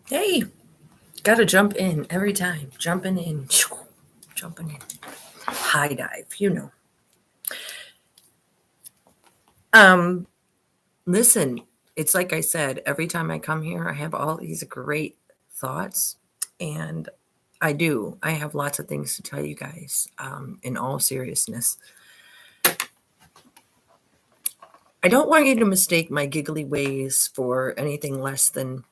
Hey, gotta jump in every time. Jumping in. Jumping in. High dive. Um, Listen, it's like I said, every time I come here, I have all these great thoughts. And I do. I have lots of things to tell you guys, in all seriousness. I don't want you to mistake my giggly ways for anything less than,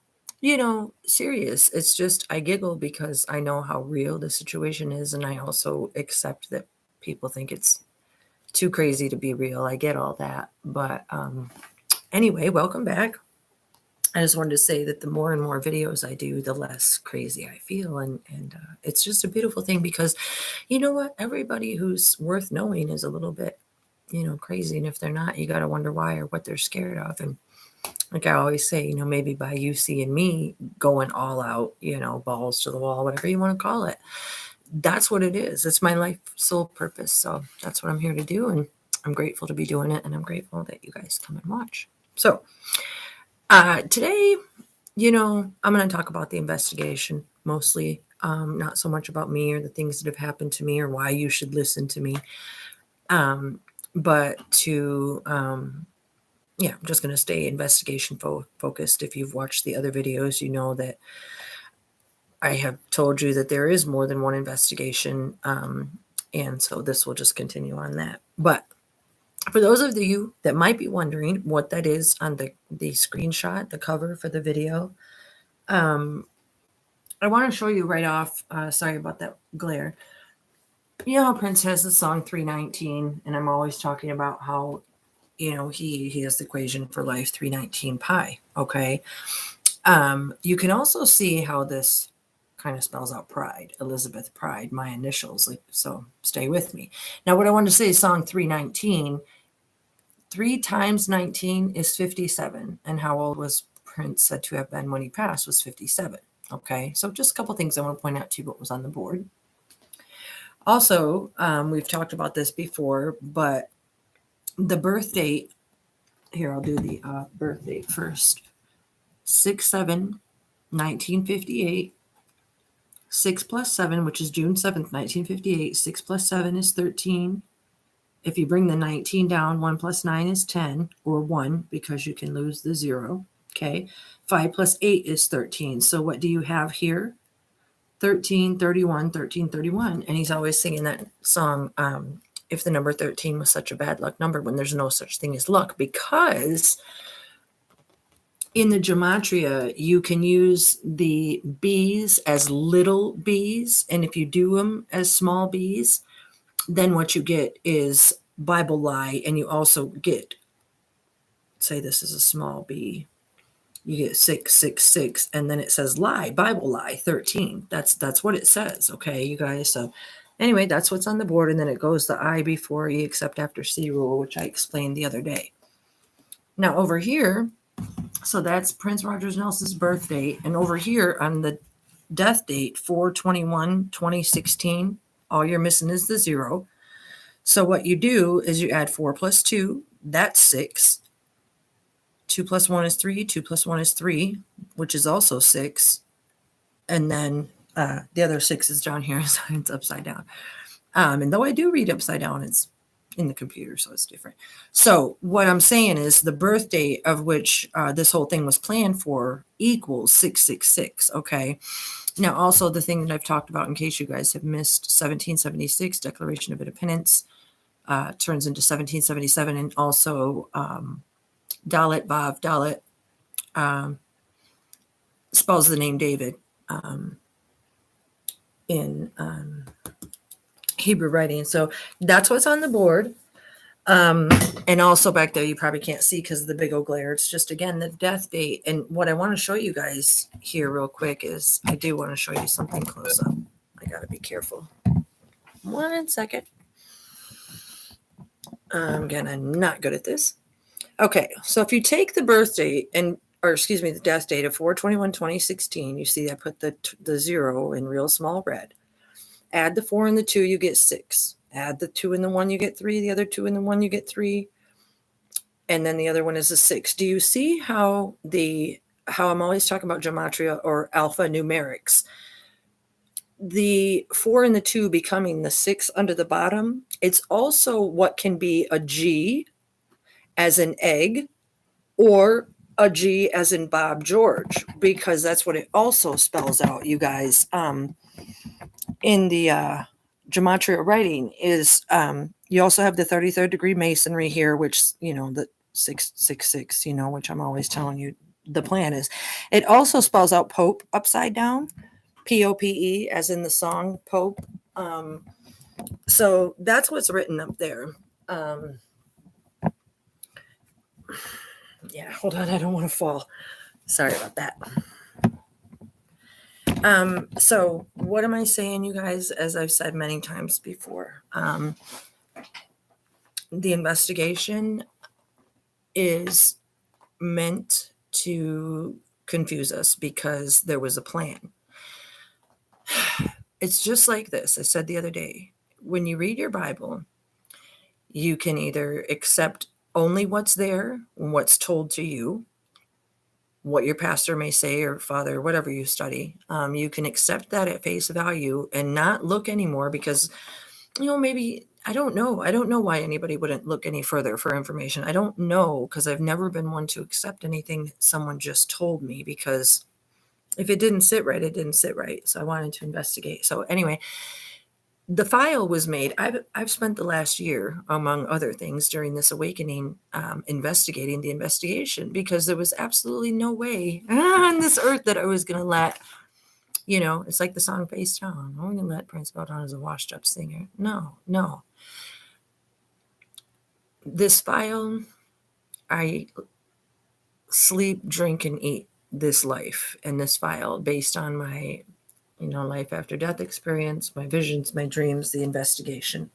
serious. It's just I giggle because I know how real the situation is, and I also accept that people think it's too crazy to be real. I get all that. But anyway, welcome back. I just wanted to say that the more and more videos I do, the less crazy I feel. And it's just a beautiful thing because you know what? Everybody who's worth knowing is a little bit, crazy. And if they're not, you got to wonder why or what they're scared of. And like I always say, maybe by you seeing me going all out, balls to the wall, whatever you want to call it, that's what it is. It's my life sole purpose. So that's what I'm here to do. And I'm grateful to be doing it. And I'm grateful that you guys come and watch. So today, I'm going to talk about the investigation mostly, not so much about me or the things that have happened to me or why you should listen to me. But I'm just going to stay investigation focused. If you've watched the other videos, you know that I have told you that there is more than one investigation. And so this will just continue on that. But for those of you that might be wondering what that is on the screenshot, the cover for the video, I want to show you right off. Sorry about that glare. You know how Prince has the song 319, and I'm always talking about how, he has the equation for life 319 pi. Okay. You can also see how this kind of spells out pride, Elizabeth Pride, my initials. So stay with me. Now, what I want to say is song 319. 3 times 19 is 57. And how old was Prince said to have been when he passed was 57. Okay, so just a couple things I want to point out to you what was on the board. Also, we've talked about this before, but the birth date, here I'll do the birth date first. 6/7/1958. 6 plus 7, which is June 7th, 1958. 6 plus 7 is 13. If you bring the 19 down, 1 plus 9 is 10, or 1, because you can lose the 0. Okay. 5 plus 8 is 13. So what do you have here? 13, 31, 13, 31. And he's always singing that song, if the number 13 was such a bad luck number, when there's no such thing as luck, because in the gematria, you can use the bees as little bees. And if you do them as small bees, then what you get is Bible lie. And you also get, say this is a small b, you get 666, and then it says lie, Bible lie 13. That's what it says. Okay, you guys. So anyway, that's what's on the board. And then it goes the I before E except after C rule, which I explained the other day. Now over here, so that's Prince Rogers Nelson's birth date. And over here on the death date, 4/21/2016, all you're missing is the 0. So what you do is you add 4 plus 2, that's 6. 2 plus 1 is 3, 2 plus 1 is 3, which is also 6. And then the other 6 is down here, so it's upside down. And though I do read upside down, it's in the computer, so it's different. So what I'm saying is the birth date of which this whole thing was planned for equals 666, okay? Now, also the thing that I've talked about, in case you guys have missed, 1776, Declaration of Independence, turns into 1777, and also Dalit Vav Dalit spells the name David in Hebrew writing. So that's what's on the board. And also back there, you probably can't see because of the big old glare. It's just, again, the death date. And what I want to show you guys here real quick is I do want to show you something close up. I got to be careful. 1 second. Again, I'm not good at this. Okay, so if you take the birth date the death date of 4/21/2016, you see I put the 0 in real small red. Add the 4 and the 2, you get 6. Add the 2 and the 1, you get 3. The other 2 and the 1, you get 3. And then the other one is a 6. Do you see how the how I'm always talking about gematria or alphanumerics. The 4 and the 2 becoming the 6 under the bottom. It's also what can be a G as in egg, or a G as in Bob George, because that's what it also spells out, you guys. In the gematria writing is you also have the 33rd degree masonry here, which, the 666, which I'm always telling you the plan is. It also spells out Pope upside down, Pope, as in the song Pope. So that's what's written up there. Yeah, hold on, I don't want to fall. Sorry about that. So what am I saying, you guys? As I've said many times before, the investigation is meant to confuse us because there was a plan. It's just like this. I said the other day, when you read your Bible, you can either accept only what's there, what's told to you, what your pastor may say or father, whatever you study. You can accept that at face value and not look anymore because, maybe, I don't know. I don't know why anybody wouldn't look any further for information. I don't know, because I've never been one to accept anything that someone just told me, because if it didn't sit right, it didn't sit right. So I wanted to investigate. So anyway, the file was made. I've spent the last year, among other things, during this awakening, investigating the investigation, because there was absolutely no way on this earth that I was going to let, it's like the song Face Down. I'm going to let Prince go down as a washed up singer. No. This file, I sleep, drink, and eat this life and this file based on my life after death experience, my visions, my dreams, the investigation.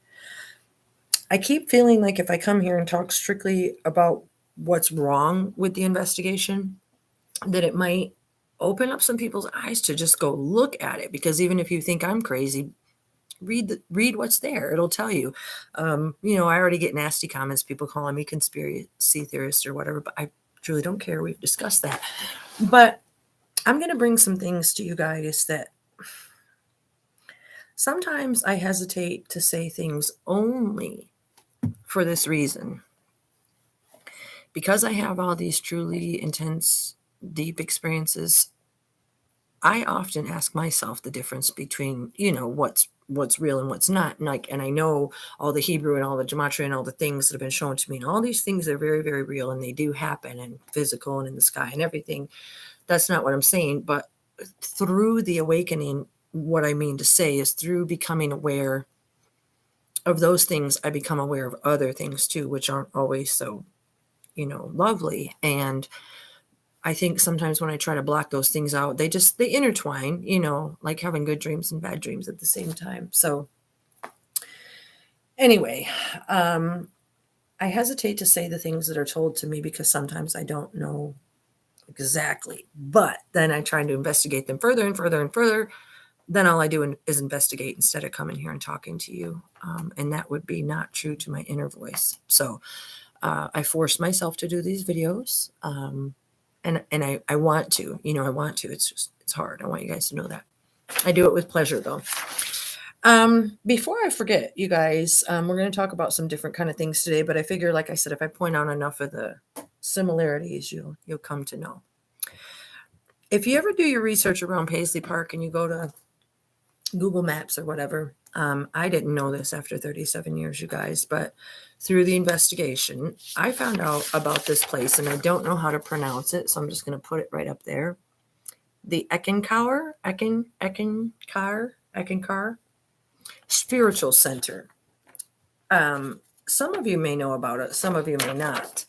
I keep feeling like if I come here and talk strictly about what's wrong with the investigation, that it might open up some people's eyes to just go look at it. Because even if you think I'm crazy, read what's there. It'll tell you. I already get nasty comments, people calling me conspiracy theorist or whatever, but I truly don't care. We've discussed that. But I'm going to bring some things to you guys that sometimes I hesitate to say things only for this reason. Because I have all these truly intense, deep experiences, I often ask myself the difference between, what's real and what's not. And I know all the Hebrew and all the gematria and all the things that have been shown to me, and all these things are very, very real, and they do happen, and physical and in the sky and everything. That's not what I'm saying. But through the awakening, what I mean to say is through becoming aware of those things, I become aware of other things too, which aren't always so, lovely. And I think sometimes when I try to block those things out, they intertwine, like having good dreams and bad dreams at the same time. So anyway, I hesitate to say the things that are told to me because sometimes I don't know exactly, but then I try to investigate them further and further and further. Then all I do is investigate instead of coming here and talking to you. And that would be not true to my inner voice. So I force myself to do these videos. And I want to, I want to. It's hard. I want you guys to know that. I do it with pleasure, though. Before I forget, you guys, we're going to talk about some different kind of things today. But I figure, like I said, if I point out enough of the similarities, you'll come to know. If you ever do your research around Paisley Park and you go to Google Maps or whatever, I didn't know this after 37 years, you guys, but through the investigation, I found out about this place, and I don't know how to pronounce it, so I'm just going to put it right up there. The Ekken Center Spiritual Center. Some of you may know about it, some of you may not.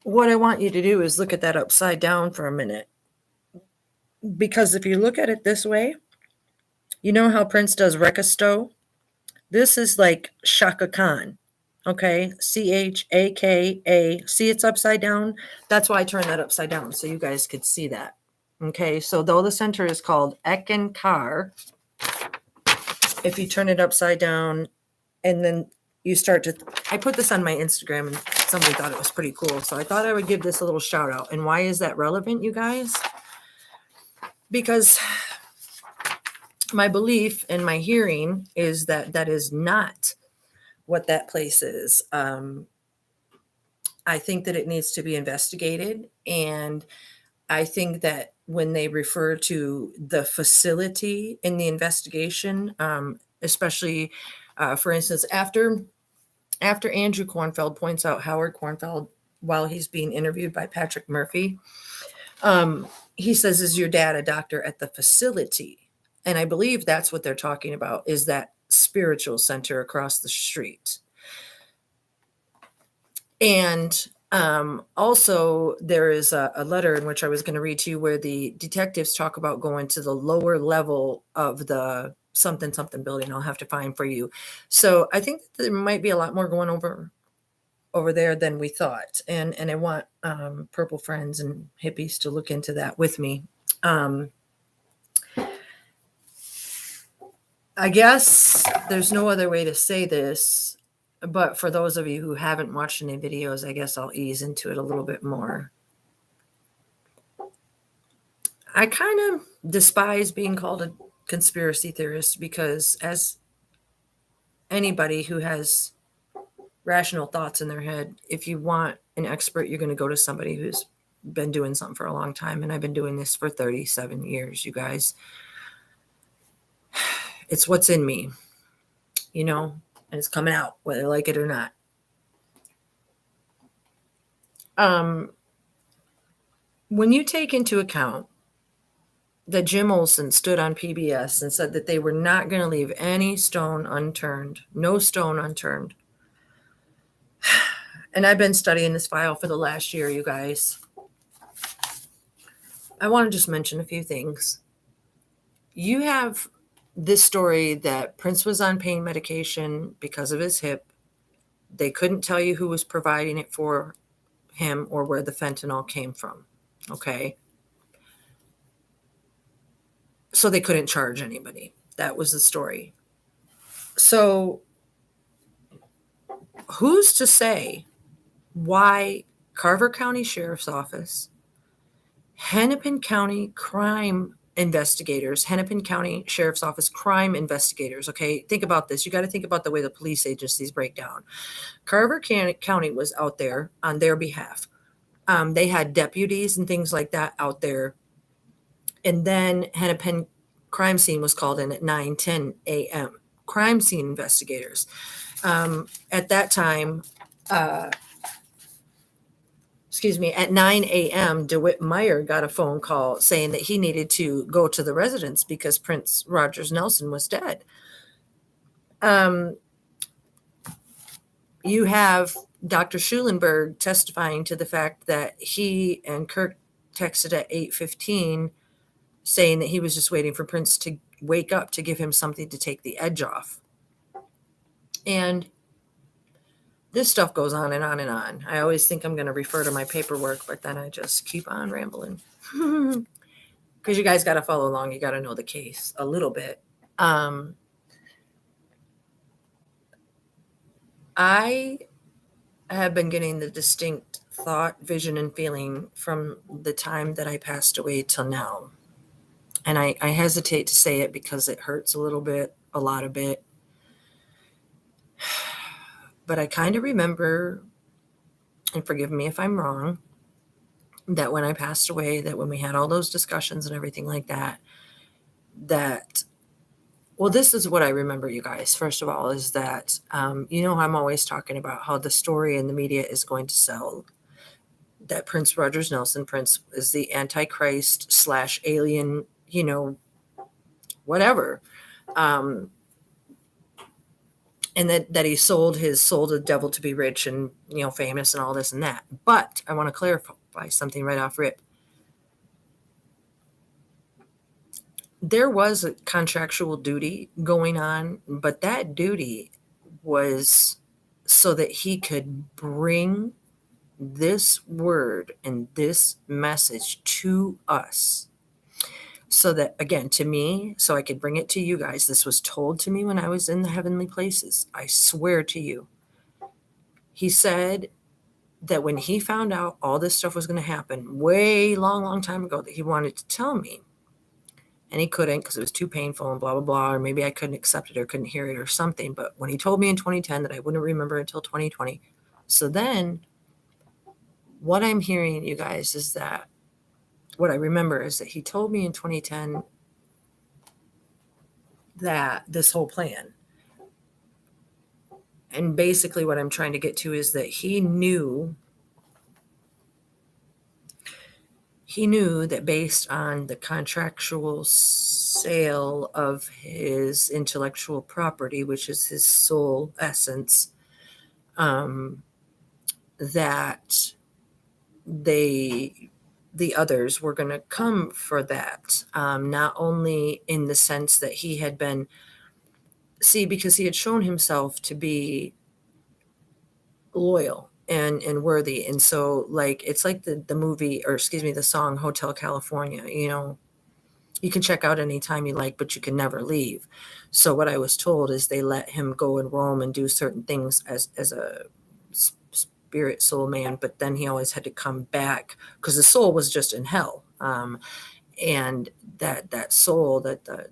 What I want you to do is look at that upside down for a minute. Because if you look at it this way, you know how Prince does Rekkasto? This is like Shaka Khan, okay? Chaka. See, it's upside down? That's why I turned that upside down, so you guys could see that, okay? So though the center is called Ekken Center, if you turn it upside down and then you start to, I put this on my Instagram and somebody thought it was pretty cool. So I thought I would give this a little shout out. And why is that relevant, you guys? Because my belief and my hearing is that that is not what that place is. I think that it needs to be investigated. And I think that when they refer to the facility in the investigation, especially, for instance, after Andrew Kornfeld points out Howard Kornfeld while he's being interviewed by Patrick Murphy, he says, "Is your dad a doctor at the facility?" And I believe that's what they're talking about, is that spiritual center across the street. And also, there is a letter in which I was going to read to you where the detectives talk about going to the lower level of the something building. I'll have to find for you. So I think that there might be a lot more going over there than we thought. And I want purple friends and hippies to look into that with me. I guess there's no other way to say this, but for those of you who haven't watched any videos, I guess I'll ease into it a little bit more. I kind of despise being called a conspiracy theorist because, as anybody who has rational thoughts in their head, if you want an expert, you're going to go to somebody who's been doing something for a long time. And I've been doing this for 37 years, you guys. It's what's in me, and it's coming out, whether I like it or not. When you take into account that Jim Olsen stood on PBS and said that they were not going to leave any stone unturned, no stone unturned. And I've been studying this file for the last year, you guys. I want to just mention a few things. You have this story that Prince was on pain medication because of his hip. They couldn't tell you who was providing it for him or where the fentanyl came from. Okay. So they couldn't charge anybody. That was the story. So who's to say why Carver County Sheriff's Office, Hennepin County crime investigators, Hennepin County Sheriff's Office crime investigators. Okay, think about this. You got to think about the way the police agencies break down. Carver County was out there on their behalf. They had deputies and things like that out there. And then Hennepin crime scene was called in at 9:10 a.m. Crime scene investigators. At that time, at 9 a.m., DeWitt Meyer got a phone call saying that he needed to go to the residence because Prince Rogers Nelson was dead. You have Dr. Schulenberg testifying to the fact that he and Kirk texted at 8:15 saying that he was just waiting for Prince to wake up to give him something to take the edge off. And this stuff goes on and on and on. I always think I'm going to refer to my paperwork, but then I just keep on rambling. Because you guys got to follow along. You got to know the case a little bit. I have been getting the distinct thought, vision, and feeling from the time that I passed away till now. And I hesitate to say it because it hurts a lot of bit. But I kind of remember, and forgive me if I'm wrong, that when I passed away, that when we had all those discussions and everything like that, well, this is what I remember, you guys. First of all, is that, I'm always talking about how the story in the media is going to sell that Prince Rogers Nelson, Prince is the Antichrist / alien, whatever. And that he sold his soul to the devil to be rich and, famous and all this and that. But I want to clarify something right off rip. There was a contractual duty going on, but that duty was so that he could bring this word and this message to us. So that, again, to me, so I could bring it to you guys. This was told to me when I was in the heavenly places. I swear to you. He said that when he found out all this stuff was going to happen way long time ago, that he wanted to tell me, and he couldn't because it was too painful and blah, blah, blah, or maybe I couldn't accept it or couldn't hear it or something. But when he told me in 2010 that I wouldn't remember until 2020. So then what I'm hearing, you guys, is that what I remember is that he told me in 2010 that this whole plan, and basically what I'm trying to get to is that he knew that based on the contractual sale of his intellectual property, which is his soul essence, that the others were going to come for that, not only in the sense that he had been, because he had shown himself to be loyal and worthy. And so, like, it's like the movie, or excuse me, the song Hotel California, you can check out anytime you like, but you can never leave. So what I was told is they let him go and roam and do certain things as a spirit soul man, but then he always had to come back because the soul was just in hell. And that soul, that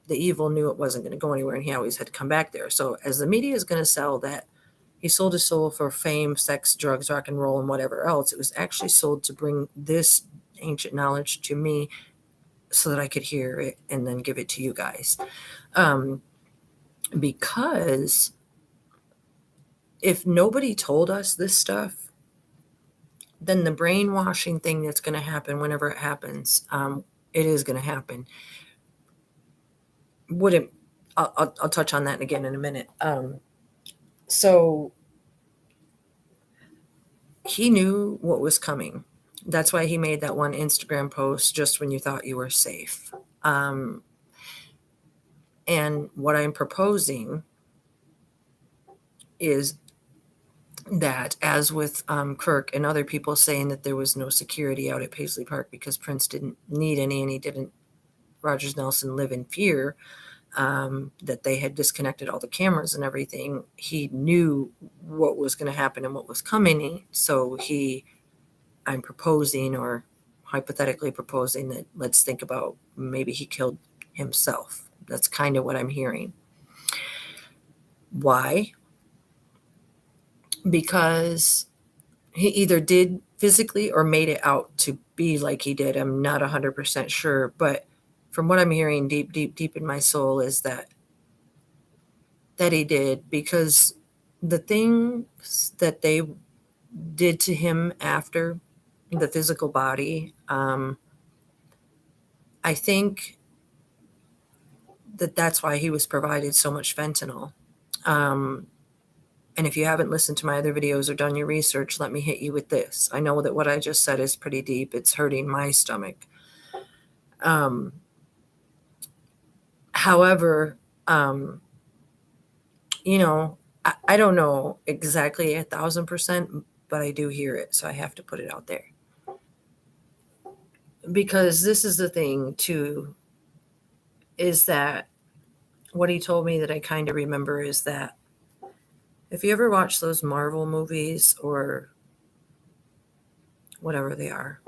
the evil knew it wasn't going to go anywhere, and he always had to come back there. So as the media is going to sell that he sold his soul for fame, sex, drugs, rock and roll, and whatever else, it was actually sold to bring this ancient knowledge to me so that I could hear it and then give it to you guys. Because if nobody told us this stuff, then the brainwashing thing that's going to happen whenever it happens, it is going to happen. I'll touch on that again in a minute. So he knew what was coming. That's why he made that one Instagram post just when you thought you were safe. And what I'm proposing is that, as with Kirk and other people saying that there was no security out at Paisley Park because Prince didn't need any, and he didn't, Rogers Nelson, live in fear, that they had disconnected all the cameras and everything. He knew what was going to happen and what was coming. So I'm proposing, or hypothetically proposing, that let's think about maybe he killed himself. That's kind of what I'm hearing. Why? Because he either did physically or made it out to be like he did. I'm not 100% sure, but from what I'm hearing deep in my soul is that he did, because the things that they did to him after the physical body, I think that's why he was provided so much fentanyl. And if you haven't listened to my other videos or done your research, let me hit you with this. I know that what I just said is pretty deep. It's hurting my stomach. However, I don't know exactly 1,000%, but I do hear it. So I have to put it out there. Because this is the thing too, is that what he told me that I kind of remember is that if you ever watch those Marvel movies or whatever they are,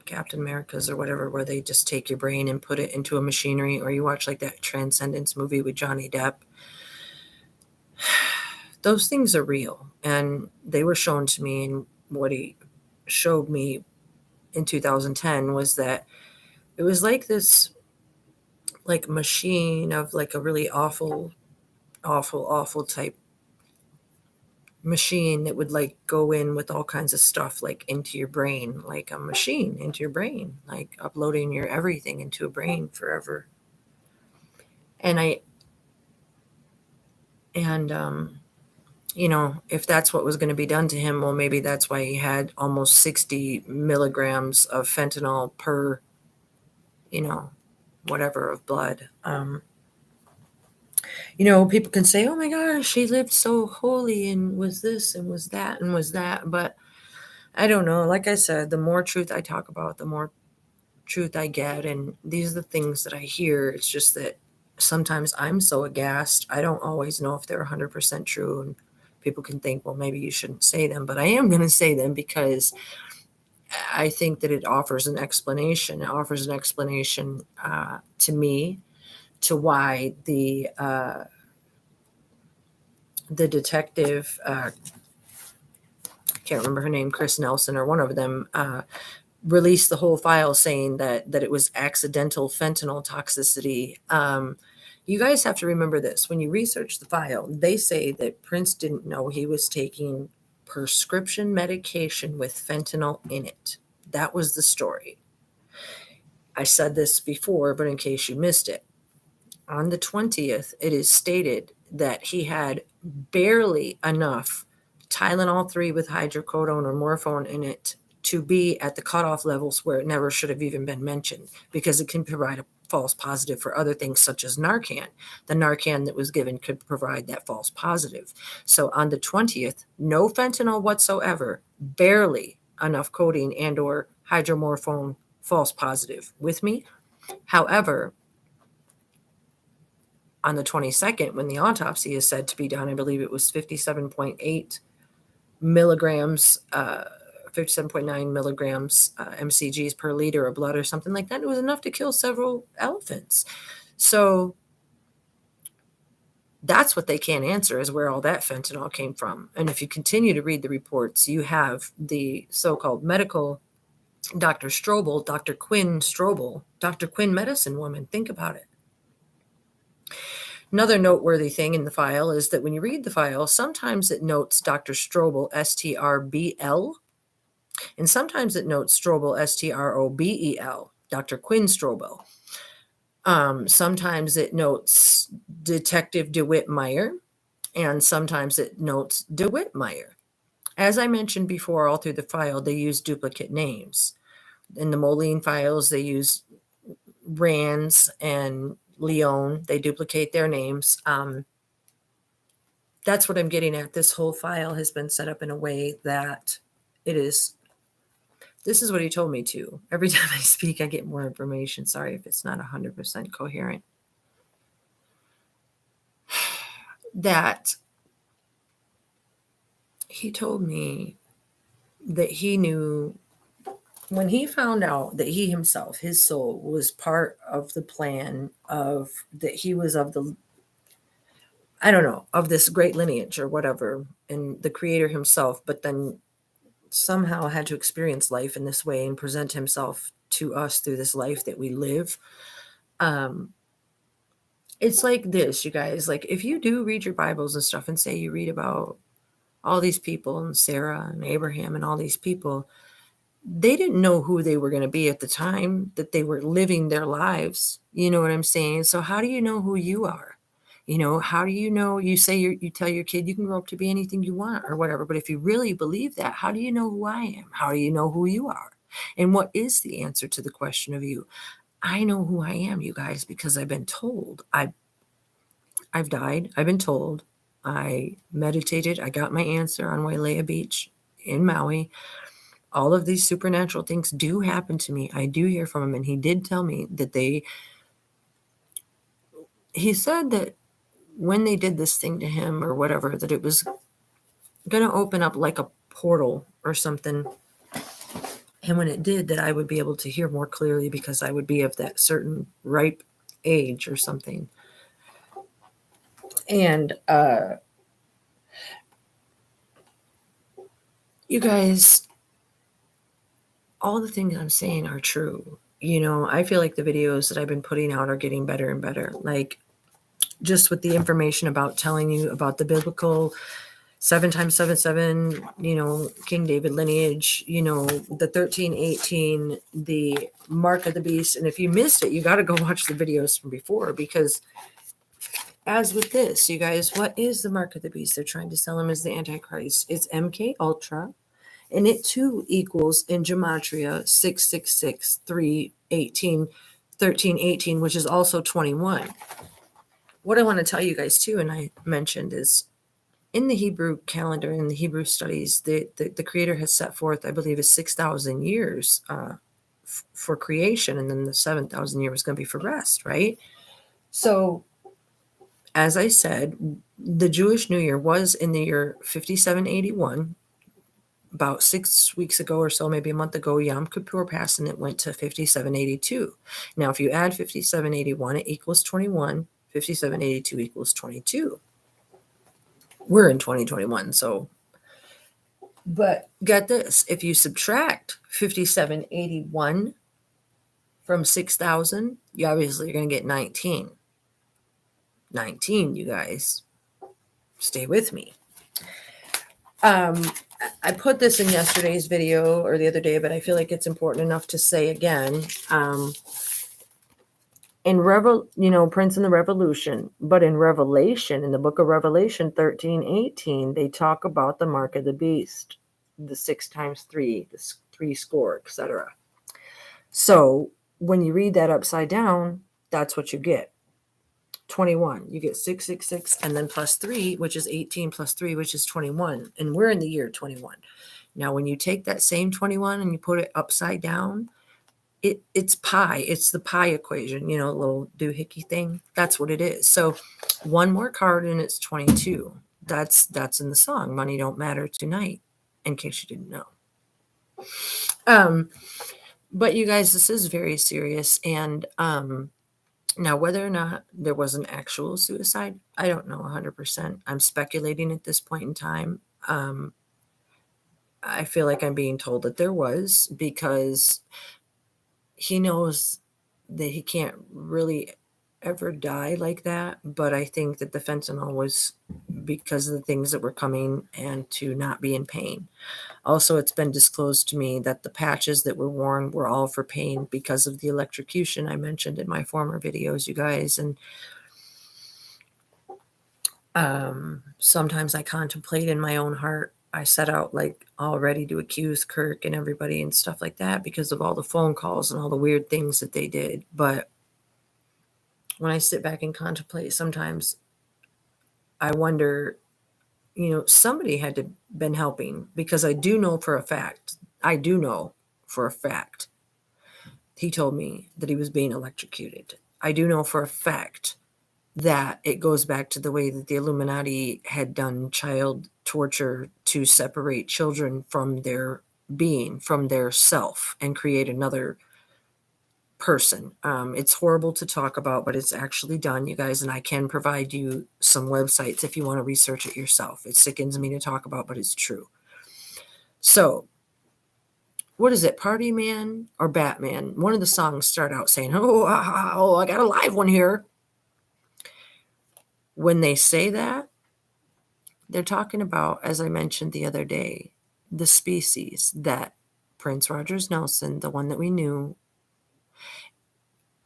Captain America's or whatever, where they just take your brain and put it into a machinery, or you watch like that Transcendence movie with Johnny Depp, those things are real, and they were shown to me. And what he showed me in 2010 was that it was like this, like, machine of like a really awful type machine that would like go in with all kinds of stuff like into your brain, like a machine into your brain, like uploading your everything into a brain forever. And if that's what was going to be done to him, well, maybe that's why he had almost 60 milligrams of fentanyl per, whatever, of blood. People can say, oh my gosh, she lived so holy and was this and was that and was that. But I don't know. Like I said, the more truth I talk about, the more truth I get. And these are the things that I hear. It's just that sometimes I'm so aghast, I don't always know if they're 100% true. And people can think, well, maybe you shouldn't say them, but I am going to say them because I think that it offers an explanation. It offers an explanation to me to why the detective, can't remember her name, Chris Nelson or one of them, released the whole file saying that it was accidental fentanyl toxicity. You guys have to remember this. When you research the file, they say that Prince didn't know he was taking prescription medication with fentanyl in it. That was the story. I said this before, but in case you missed it, on the 20th, it is stated that he had barely enough Tylenol 3 with hydrocodone or morphine in it to be at the cutoff levels where it never should have even been mentioned, because it can provide a false positive for other things such as Narcan. The Narcan that was given could provide that false positive. So on the 20th, no fentanyl whatsoever, barely enough codeine and or hydromorphone, false positive. With me? However, on the 22nd, when the autopsy is said to be done, I believe it was 57.8 milligrams, 57.9 milligrams mcgs per liter of blood or something like that. It was enough to kill several elephants. So that's what they can't answer, is where all that fentanyl came from. And if you continue to read the reports, you have the so-called medical Dr. Strobel, Dr. Quinn Strobel, Dr. Quinn medicine woman. Think about it. Another noteworthy thing in the file is that when you read the file, sometimes it notes Dr. Strobel, STRBL, and sometimes it notes Strobel, STROBEL, Dr. Quinn Strobel. Sometimes it notes Detective DeWitt Meyer, and sometimes it notes DeWitt Meyer. As I mentioned before, all through the file, they use duplicate names. In the Moline files, they use Rands and Leon. They duplicate their names. That's what I'm getting at. This whole file has been set up in a way that it is. This is what he told me to. Every time I speak, I get more information. Sorry if it's not 100% coherent. That he told me that he knew when he found out that he himself, his soul, was part of the plan of that he was of the, I don't know, of this great lineage or whatever, and the creator himself, but then somehow had to experience life in this way and present himself to us through this life that we live. It's like this, you guys, like if you do read your Bibles and stuff and say you read about all these people and Sarah and Abraham and all these people, they didn't know who they were going to be at the time that they were living their lives. You know what I'm saying? So how do you know who you are? You know, how do you know? You say you tell your kid you can grow up to be anything you want or whatever. But if you really believe that, how do you know who I am? How do you know who you are? And what is the answer to the question of you? I know who I am, you guys, because I've been told. I've died. I've been told. I meditated. I got my answer on Wailea Beach in Maui. All of these supernatural things do happen to me. I do hear from him. And he did tell me that he said that when they did this thing to him or whatever, that it was going to open up like a portal or something. And when it did, that I would be able to hear more clearly because I would be of that certain ripe age or something. And you guys, all the things I'm saying are true. You know, I feel like the videos that I've been putting out are getting better and better. Like just with the information about telling you about the biblical 7 times 7, 7, you know, King David lineage, you know, the 1318, the mark of the beast. And if you missed it, you got to go watch the videos from before, because as with this, you guys, what is the mark of the beast? They're trying to sell him as the Antichrist. It's MK Ultra. And it too equals in gematria 666, 318, 1318, which is also 21. What I want to tell you guys too, and I mentioned, is in the Hebrew calendar, in the Hebrew studies, the Creator has set forth, I believe, is 6,000 years for creation, and then the 7,000 years is going to be for rest, right? So, as I said, The Jewish New Year was in the year 5781. About 6 weeks ago or so, maybe a month ago, Yom Kippur passed and it went to 5782. Now, if you add 5781, it equals 21. 5782 equals 22. We're in 2021, so. But get this, if you subtract 5781 from 6,000, you obviously are going to get 19. 19, you guys. Stay with me. I put this in yesterday's video or the other day, but I feel like it's important enough to say again. In Prince and the Revolution, but in Revelation, in the book of Revelation 13:18, they talk about the mark of the beast, the 6 times 3, the 3 score, etc. So when you read that upside down, that's what you get. 21. You get 666 and then plus 3, which is 18 plus 3, which is 21. And we're in the year 21. Now, when you take that same 21 and you put it upside down, it's pi. It's the pi equation, little doohickey thing. That's what it is. So one more card and it's 22. That's in the song, Money Don't Matter Tonight, in case you didn't know. But you guys, this is very serious. And now, whether or not there was an actual suicide, I don't know 100%. I'm speculating at this point in time. I feel like I'm being told that there was, because he knows that he can't really ever die like that. But I think that the fentanyl was because of the things that were coming and to not be in pain. Also, it's been disclosed to me that the patches that were worn were all for pain because of the electrocution I mentioned in my former videos, you guys. And sometimes I contemplate in my own heart. I set out like all ready to accuse Kirk and everybody and stuff like that because of all the phone calls and all the weird things that they did. But when I sit back and contemplate, sometimes I wonder, somebody had to been helping, because I do know for a fact, he told me that he was being electrocuted. I do know for a fact that it goes back to the way that the Illuminati had done child torture to separate children from their being, from their self, and create another person. It's horrible to talk about, but it's actually done, you guys, and I can provide you some websites if you want to research it yourself. It sickens me to talk about, but it's true. So, what is it, Party Man or Batman? One of the songs start out saying, I got a live one here. When they say that, they're talking about, as I mentioned the other day, the species that Prince Rogers Nelson, the one that we knew,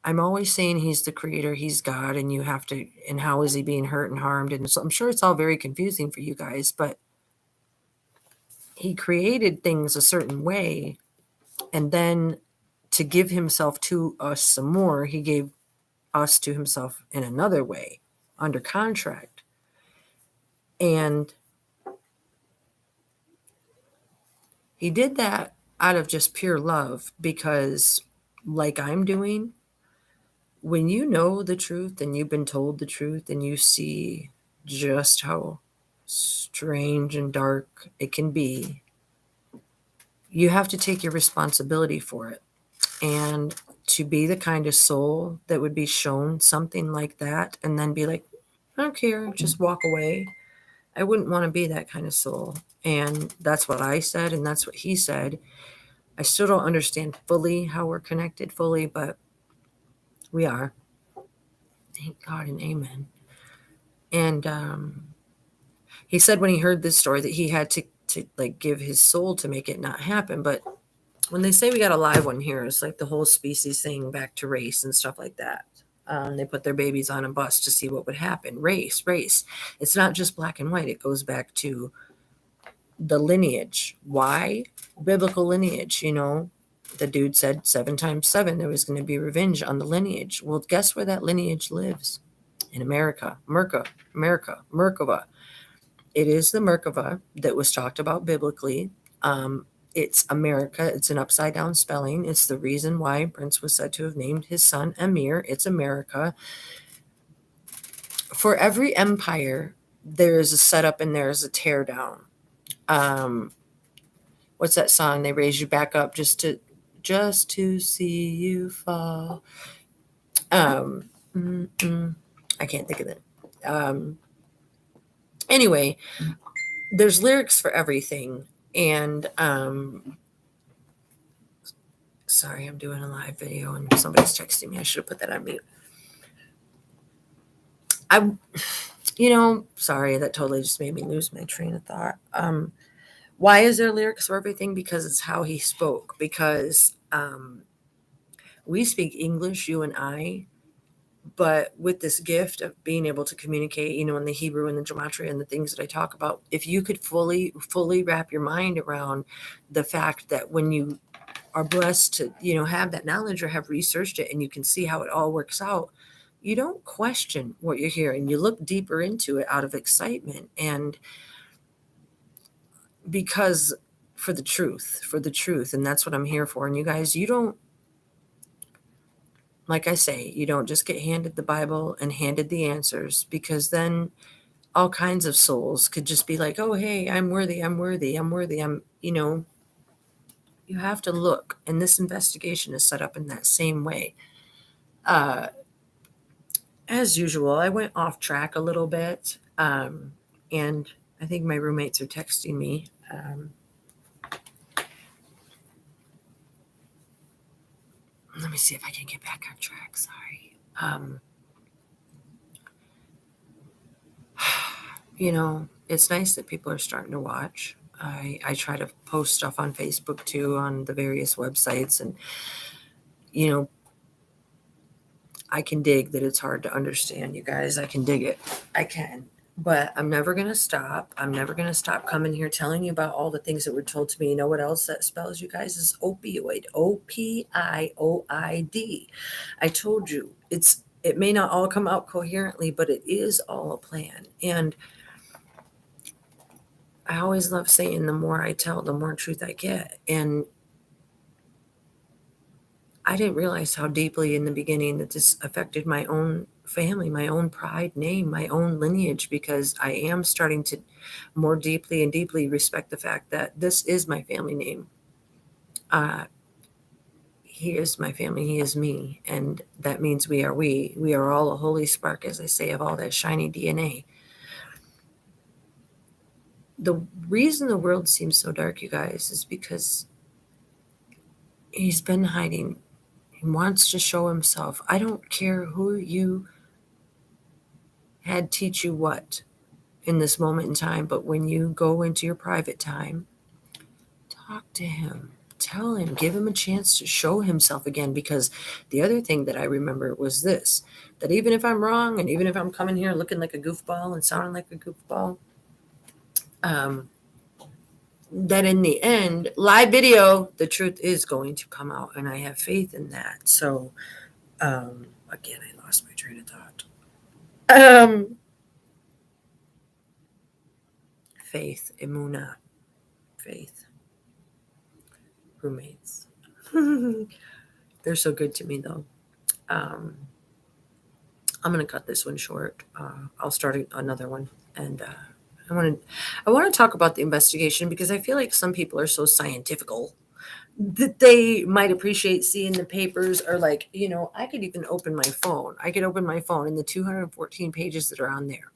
I'm always saying he's the creator, he's God, and you have to, and how is he being hurt and harmed? And so I'm sure it's all very confusing for you guys, but he created things a certain way, and then to give himself to us some more, he gave us to himself in another way, under contract. And he did that out of just pure love, because like I'm doing, when you know the truth and you've been told the truth and you see just how strange and dark it can be, you have to take your responsibility for it. And to be the kind of soul that would be shown something like that and then be like, I don't care, just walk away. I wouldn't want to be that kind of soul. And that's what I said, and that's what he said. I still don't understand fully how we're connected fully, but we are. Thank God and amen. And he said when he heard this story that he had to like give his soul to make it not happen. But when they say we got a live one here, it's like the whole species thing back to race and stuff like that. They put their babies on a bus to see what would happen. Race. It's not just black and white. It goes back to the lineage. Why? Biblical lineage, The dude said 7 times 7, there was going to be revenge on the lineage. Well, guess where that lineage lives? In America. Merkava. It is the Merkava that was talked about biblically. It's America. It's an upside down spelling. It's the reason why Prince was said to have named his son Amir. It's America. For every empire there is a setup and there is a tear down. What's that song? They raise you back up just to see you fall. I can't think of it. Anyway, there's lyrics for everything. And sorry, I'm doing a live video and somebody's texting me. I should have put that on mute. Sorry, that totally just made me lose my train of thought. Why is there lyrics for everything? Because it's how he spoke. Because we speak English, you and I, but with this gift of being able to communicate, in the Hebrew and the gematria and the things that I talk about, if you could fully wrap your mind around the fact that when you are blessed to, have that knowledge or have researched it and you can see how it all works out, you don't question what you're hearing. You look deeper into it out of excitement and because for the truth. And that's what I'm here for. And you guys, you don't, like I say, you don't just get handed the Bible and handed the answers, because then all kinds of souls could just be like, oh, hey, I'm worthy. You have to look. And this investigation is set up in that same way. As usual, I went off track a little bit. And I think my roommates are texting me. Let me see if I can get back on track. Sorry. It's nice that people are starting to watch. I try to post stuff on Facebook too, on the various websites. And, I can dig that it's hard to understand, you guys. I can dig it. I can. But I'm never going to stop. I'm never going to stop coming here telling you about all the things that were told to me. You know what else that spells, you guys, is opioid. OPIOID. I told you, it may not all come out coherently, but it is all a plan. And I always love saying the more I tell, the more truth I get. And I didn't realize how deeply in the beginning that this affected my own family, my own pride, name, my own lineage, because I am starting to more deeply and deeply respect the fact that this is my family name. He is my family. He is me. And that means we are all a holy spark, as I say, of all that shiny DNA. The reason the world seems so dark, you guys, is because he's been hiding. He wants to show himself. I don't care who you had teach you what in this moment in time, but when you go into your private time, talk to him. Tell him, give him a chance to show himself again. Because the other thing that I remember was this, that even if I'm wrong and even if I'm coming here looking like a goofball and sounding like a goofball, that in the end, live video, the truth is going to come out, and I have faith in that. So, again, I lost my train of thought. Faith, Emunah, faith, roommates. They're so good to me, though. I'm going to cut this one short. I'll start another one, and I want to talk about the investigation, because I feel like some people are so scientifical that they might appreciate seeing the papers, or like, I could even open my phone. I could open my phone and the 214 pages that are on there.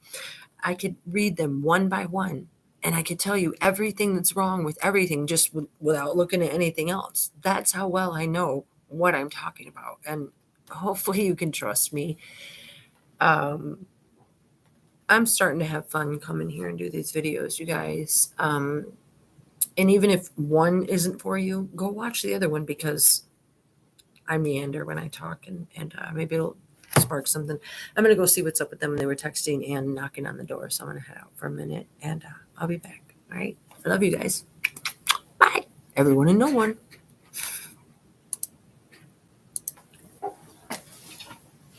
I could read them one by one, and I could tell you everything that's wrong with everything just without looking at anything else. That's how well I know what I'm talking about. And hopefully you can trust me. I'm starting to have fun coming here and do these videos, you guys. And even if one isn't for you, go watch the other one, because I meander when I talk, and maybe it'll spark something. I'm going to go see what's up with them. They were texting and knocking on the door, so I'm going to head out for a minute, and I'll be back. All right. I love you guys. Bye, everyone and no one.